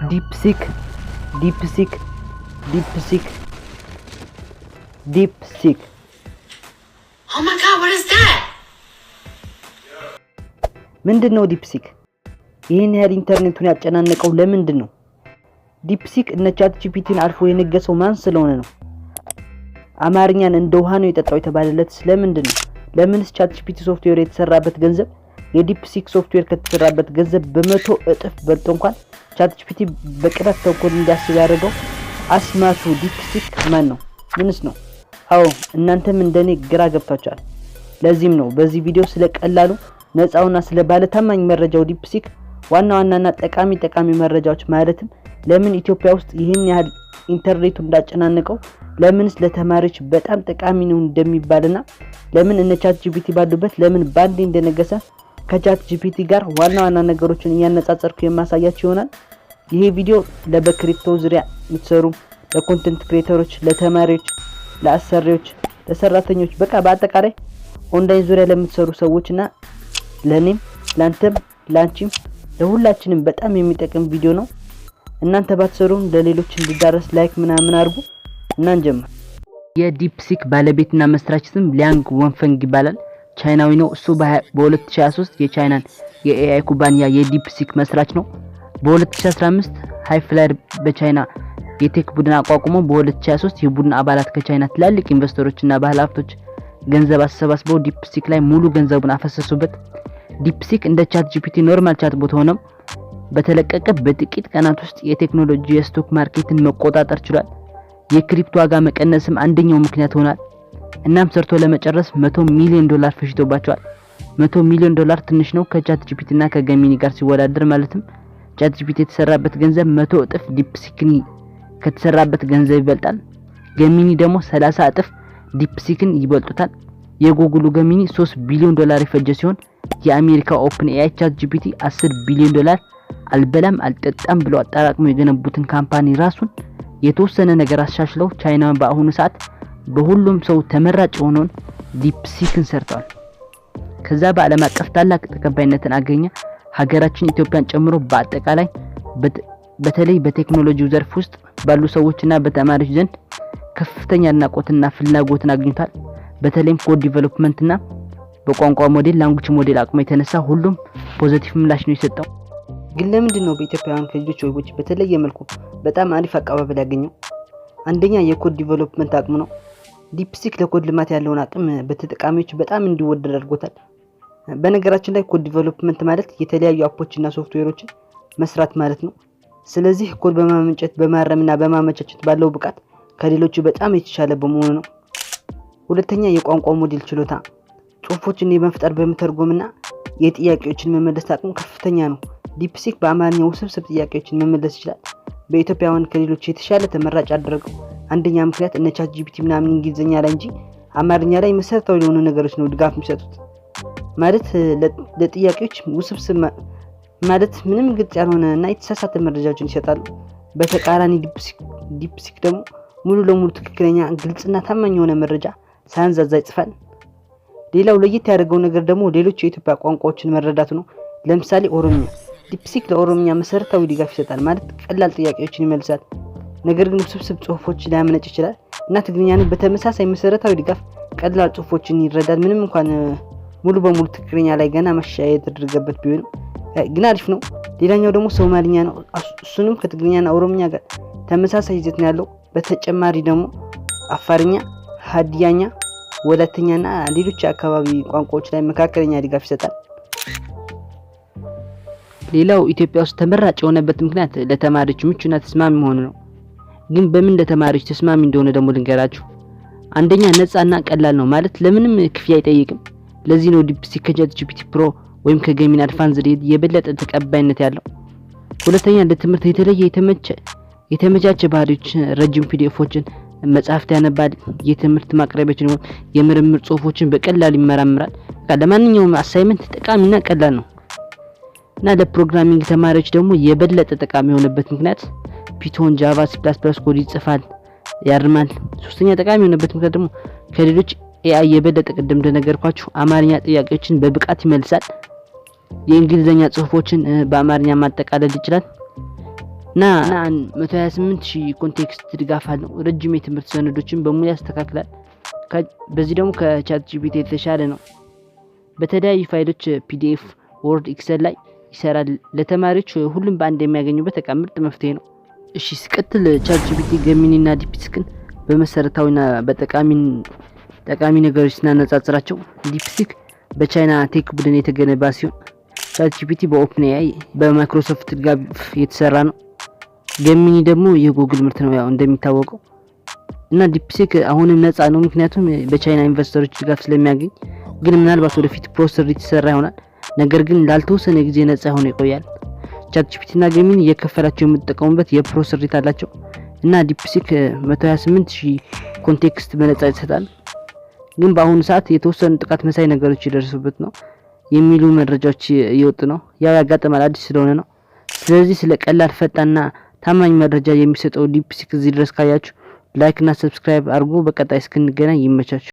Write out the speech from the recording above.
DeepSeek DeepSeek DeepSeek DeepSeek Oh my god, what is that? ምንድነው ዲፕሲክ? ይሄን ያህል ኢንተርኔቱን ያጨናነቀው ለምንድን ነው? ዲፕሲክ እነ ቻት ጂፒቲን አልፎ የነገሰው ማን ስለሆነ ነው? አማርኛን እንደ ውሃ ነው የጠጣው የተባለለት ስለምንድን ነው? ለምንስ ቻት ጂፒቲ ሶፍትዌር የተሰራበት ገንዘብ የዲፕሲክ ሶፍትዌር ከተሰራበት ገንዘብ በመቶ እጥፍ በልጦ እንኳን ቻት ጂፒቲ በቅረት ተንኮል እንዲያስብ ያደረገው አስማቱ ዲፕሲክ ማን ነው? ምንስ ነው? አዎ እናንተም እንደኔ ግራ ገብታችኋል። ለዚህም ነው በዚህ ቪዲዮ ስለቀላሉ ነፃውና ስለ ባለታማኝ መረጃው ዲፕሲክ ዋናና ጠቃሚ መረጃዎች ማለትም ለምን ኢትዮጵያ ውስጥ ይሄን ያህል ኢንተርኔቱ እንዳጨናነቀው ለምንስ ለተማሪዎች በጣም ጠቃሚ ነው እንደሚባልና ለምን እነ ቻት ጂፒቲ ባሉበት ለምን ባንዴ እንደነገሰ ከቻት ጂፒቲ ጋር ዋና ነገሮችን እያነጻጸርኩ የማሳያችሁ ይሆናል። ይሄ ቪዲዮ ለበክሪፕቶ ዙሪያ የምትሰሩ ለኮንቴንት ክሬተሮች፣ ለተማሪዎች፣ ለአሰሪዎች፣ ለሰራተኞች በቃ በአጠቃላይ ኦንላይን ዙሪያ ለምትሰሩ ሰዎችና ለኔም ላንተም ላንቺም ለሁላችንም በጣም የሚጠቅም ቪዲዮ ነው። እናንተ ባትሰሩም ለሌሎች እንዲዳረስ ላይክ ምናምን አድርጉ እና እንጀምር። የዲፕሲክ ባለቤትና መስራች ስም ሊያንግ ወንፈንግ ይባላል። ቻይናዊ ነው። እሱ በ2023 የቻይናን የኤአይ ኩባንያ የዲፕሲክ መስራች ነው። በ2015 ሃይፍላየር በቻይና የቴክ ቡድን አቋቁሞ በ2023 የቡድን አባላት ከቻይና ትላልቅ ኢንቨስተሮችና ባለሀብቶች ገንዘብ አሰባስበው ዲፕሲክ ላይ ሙሉ ገንዘቡን አፈሰሱበት። ዲፕሲክ እንደ ቻት ጂፒቲ ኖርማል ቻት ቦት ሆኖ በተለቀቀ በጥቂት ቀናት ውስጥ የቴክኖሎጂ የስቶክ ማርኬትን መቆጣጠር ችሏል። የክሪፕቶ ዋጋ መቀነስም አንደኛው ምክንያት ሆኗል። እናም ሰርቶ ለመጨረስ 100 ሚሊዮን ዶላር ፈጅቶባቸዋል። 100 ሚሊዮን ዶላር ትንሽ ነው ከቻት ጂፒቲ እና ከገሚኒ ጋር ሲወዳደር። ማለትም ቻት ጂፒቲ የተሰራበት ገንዘብ 100 እጥፍ ዲፕሲክን ከተሰራበት ገንዘብ ይበልጣል። ገሚኒ ደግሞ 30 እጥፍ ዲፕሲክን ይበልጡታል። የጉግሉ ገሚኒ 3 ቢሊዮን ዶላር የፈጀ ሲሆን የአሜሪካ ኦፕን ኤአይ ቻት ጂፒቲ 10 ቢሊዮን ዶላር አልበላም አልጠጣም ብለው አጣራቅመው የገነቡትን ካምፓኒ ራሱን የተወሰነ ነገር አሻሽለው ቻይና በአሁኑ ሰዓት በሁሉም ሰው ተመራጭ የሆነውን ዲፕሲክን ሰርተዋል። ከዛ በዓለም አቀፍ ታላቅ ተቀባይነትን አገኘ። ሀገራችን ኢትዮጵያን ጨምሮ በአጠቃላይ በተለይ በቴክኖሎጂው ዘርፍ ውስጥ ባሉ ሰዎችና በተማሪዎች ዘንድ ከፍተኛ አድናቆትና ፍላጎትን አግኝቷል። በተለይም ኮድ ዲቨሎፕመንት እና በቋንቋ ሞዴል ላንጉዌጅ ሞዴል አቅሙ የተነሳ ሁሉም ፖዚቲቭ ምላሽ ነው የሰጠው። ግን ለምንድን ነው በኢትዮጵያውያን ከልጆች ወይቦች በተለየ መልኩ በጣም አሪፍ አቀባበል ያገኘው? አንደኛ የኮድ ዲቨሎፕመንት አቅሙ ነው። ዲፕሲክ ለኮድ ልማት ያለውን አቅም በተጠቃሚዎች በጣም እንዲወደድ አድርጎታል። በነገራችን ላይ ኮድ ዲቨሎፕመንት ማለት የተለያዩ አፖችና ሶፍትዌሮችን መስራት ማለት ነው። ስለዚህ ኮድ በማመንጨት በማረምና በማመቻቸት ባለው ብቃት ከሌሎቹ በጣም የተሻለ በመሆኑ ነው። ሁለተኛ የቋንቋ ሞዴል ችሎታ፣ ጽሁፎችን የመፍጠር በመተርጎምና የጥያቄዎችን መመለስ አቅሙ ከፍተኛ ነው። ዲፕሲክ በአማርኛ ውስብስብ ጥያቄዎችን መመለስ ይችላል። በኢትዮጵያውያን ከሌሎች የተሻለ ተመራጭ አደረገው። አንደኛ ምክንያት እነ ቻት ጂፒቲ ምናምን እንግሊዝኛ ላይ እንጂ አማርኛ ላይ መሰረታዊ የሆኑ ነገሮች ነው ድጋፍ የሚሰጡት። ማለት ለጥያቄዎች ውስብስብ ማለት ምንም ግልጽ ያልሆነ እና የተሳሳተ መረጃዎችን ይሰጣሉ። በተቃራኒ ዲፕሲክ ደግሞ ሙሉ ለሙሉ ትክክለኛ ግልጽና ታማኝ የሆነ መረጃ ሳያንዛዛ ይጽፋል። ሌላው ለየት ያደርገው ነገር ደግሞ ሌሎች የኢትዮጵያ ቋንቋዎችን መረዳቱ ነው። ለምሳሌ ኦሮምኛ። ዲፕሲክ ለኦሮምኛ መሰረታዊ ድጋፍ ይሰጣል። ማለት ቀላል ጥያቄዎችን ይመልሳል፣ ነገር ግን ውስብስብ ጽሁፎችን ሊያመነጭ ይችላል። እና ትግርኛን በተመሳሳይ መሰረታዊ ድጋፍ ቀላል ጽሁፎችን ይረዳል። ምንም እንኳን ሙሉ በሙሉ ትግርኛ ላይ ገና ማሻሻያ የተደረገበት ቢሆንም ግን አሪፍ ነው። ሌላኛው ደግሞ ሶማሊኛ ነው። እሱንም ከትግርኛና ኦሮምኛ ጋር ተመሳሳይ ይዘት ነው ያለው። በተጨማሪ ደግሞ አፋርኛ፣ ሀዲያኛ፣ ወላይተኛና ሌሎች አካባቢ ቋንቋዎች ላይ መካከለኛ ድጋፍ ይሰጣል። ሌላው ኢትዮጵያ ውስጥ ተመራጭ የሆነበት ምክንያት ለተማሪዎች ምቹና ተስማሚ መሆኑ ነው። ግን በምን ለተማሪዎች ተስማሚ እንደሆነ ደግሞ ልንገራችሁ። አንደኛ ነፃና ቀላል ነው። ማለት ለምንም ክፍያ አይጠይቅም። ለዚህ ነው ዲፕሲክ ከቻት ጂፒቲ ፕሮ ወይም ከገሚኒ አድቫንስድ የበለጠ ተቀባይነት ያለው። ሁለተኛ ለትምህርት የተለየ የተመቻቸ ባህሪዎች፣ ረጅም ፒዲኤፎችን መጻሕፍት ያነባል። የትምህርት ማቅረቢያዎችን የምርምር ጽሁፎችን በቀላሉ ይመራምራል። ለማንኛውም አሳይመንት ጠቃሚና ቀላል ነው። እና ለፕሮግራሚንግ ተማሪዎች ደግሞ የበለጠ ጠቃሚ የሆነበት ምክንያት ፒቶን፣ ጃቫ፣ ሲ++ ኮድ ይጽፋል፣ ያርማል። ሶስተኛ ጠቃሚ የሆነበት ምክንያት ደግሞ ከሌሎች ኤአይ የበለጠ ቅድም እንደነገርኳችሁ አማርኛ ጥያቄዎችን በብቃት ይመልሳል። የእንግሊዘኛ ጽሁፎችን በአማርኛ ማጠቃለል ይችላል። እና 128000 ኮንቴክስት ድጋፍ አለው። ረጅም የትምህርት ሰነዶችን በሙሉ ያስተካክላል። በዚህ ደግሞ ከቻት ጂፒቲ የተሻለ ነው። በተለያዩ ፋይሎች ፒዲኤፍ፣ ወርድ፣ ኤክሰል ላይ ይሰራል። ለተማሪዎች ሁሉም በአንድ የሚያገኙበት በጣም ምርጥ መፍትሄ ነው። እሺ ሲቀጥል ቻት ጂፒቲ ገሚኒና ዲፕሲክን በመሰረታዊና በጠቃሚ ነገሮች ስናነጻጽራቸው ዲፕሲክ በቻይና ቴክ ቡድን የተገነባ ሲሆን ቻት ጂፒቲ በኦፕንኤአይ በማይክሮሶፍት ድጋፍ የተሰራ ነው። ገሚኒ ደግሞ የጉግል ምርት ነው ያው እንደሚታወቀው። እና ዲፕሲክ አሁንም ነፃ ነው ምክንያቱም በቻይና ኢንቨስተሮች ድጋፍ ስለሚያገኝ። ግን ምናልባት ወደፊት ፕሮሰሰር የተሰራ ይሆናል። ነገር ግን ላልተወሰነ ጊዜ ነፃ ሆኖ ይቆያል። ቻት ጂፒቲ እና ገሚኒ እየከፈላቸው የምትጠቀሙበት የፕሮሰሰር ሬት አላቸው። እና ዲፕሲክ 128000 ኮንቴክስት በነፃ ይሰጣል። ግን በአሁኑ ሰዓት የተወሰኑ ጥቃት መሳይ ነገሮች ይደርሱበት ነው የሚሉ መረጃዎች እየወጡ ነው። ያው ያጋጠማል አዲስ ስለሆነ ነው። ስለዚህ ስለ ቀላል ፈጣንና ታማኝ መረጃ የሚሰጠው ዲፕሲክ እዚህ ድረስ ካያችሁ ላይክ እና ሰብስክራይብ አድርጉ። በቀጣይ እስክንገናኝ ይመቻችሁ።